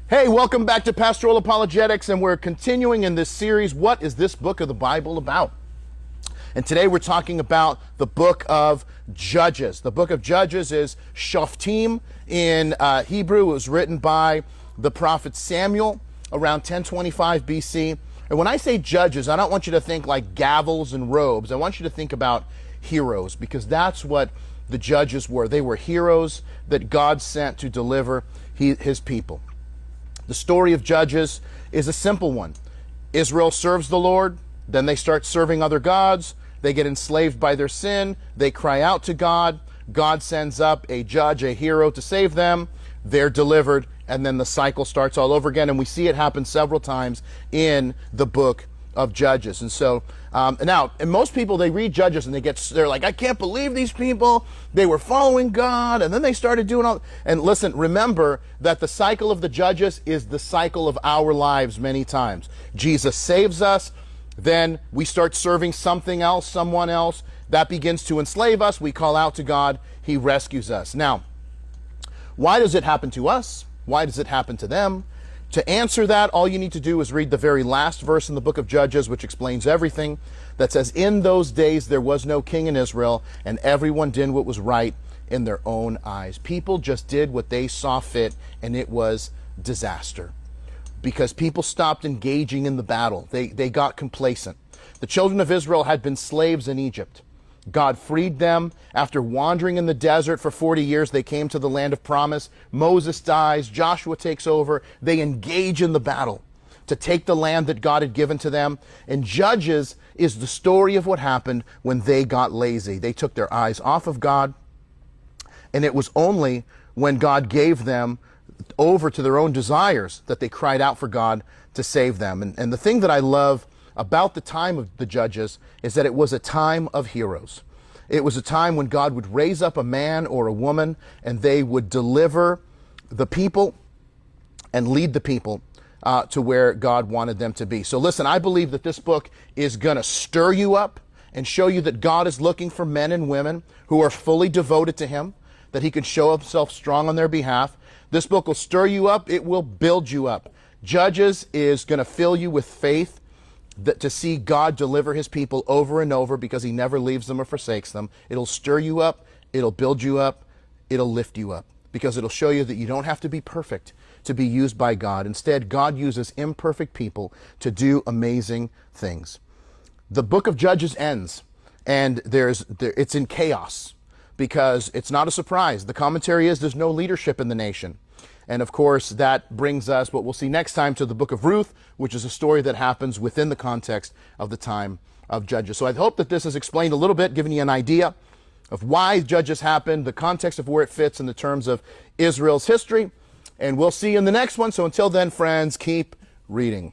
Hey, welcome back to Pastoral Apologetics, and we're continuing in this series, What is this book of the Bible about? And today we're talking about the book of Judges. The book of Judges is Shoftim in Hebrew. It was written by the prophet Samuel around 1025 BC. And when I say judges, I don't want you to think like gavels and robes. I want you to think about heroes, because that's what the judges were. They were heroes that God sent to deliver his people. The story of Judges is a simple one. Israel serves the Lord, then they start serving other gods, they get enslaved by their sin, they cry out to God, God sends up a judge, a hero to save them, they're delivered, and then the cycle starts all over again, and we see it happen several times in the book of Judges. And so now, and most people, they read Judges and they're like, I can't believe these people, they were following God, and then they started doing all. And listen, remember that the cycle of the Judges is the cycle of our lives many times. Jesus saves us, then we start serving something else, someone else, that begins to enslave us, we call out to God, He rescues us. Now, why does it happen to us? Why does it happen to them? To answer that, all you need to do is read the very last verse in the book of Judges, which explains everything, that says, in those days there was no king in Israel, and everyone did what was right in their own eyes. People just did what they saw fit, and it was disaster. Because people stopped engaging in the battle. They got complacent. The children of Israel had been slaves in Egypt. God freed them. After wandering in the desert for 40 years, they came to the land of promise. Moses dies. Joshua takes over. They engage in the battle to take the land that God had given to them. And Judges is the story of what happened when they got lazy. They took their eyes off of God. And it was only when God gave them over to their own desires that they cried out for God to save them. And the thing that I love about the time of the Judges is that it was a time of heroes. It was a time when God would raise up a man or a woman, and they would deliver the people and lead the people to where God wanted them to be. So listen, I believe that this book is going to stir you up and show you that God is looking for men and women who are fully devoted to Him, that He can show Himself strong on their behalf. This book will stir you up. It will build you up. Judges is going to fill you with faith to see God deliver His people over and over, because He never leaves them or forsakes them. It'll stir you up. It'll build you up. It'll lift you up, because it'll show you that you don't have to be perfect to be used by God. Instead, God uses imperfect people to do amazing things. The book of Judges ends, and it's in chaos, because it's not a surprise. The commentary is there's no leadership in the nation. And of course, that brings us, what we'll see next time, to the book of Ruth, which is a story that happens within the context of the time of Judges. So I hope that this has explained a little bit, given you an idea of why Judges happened, the context of where it fits in the terms of Israel's history. And we'll see you in the next one. So until then, friends, keep reading.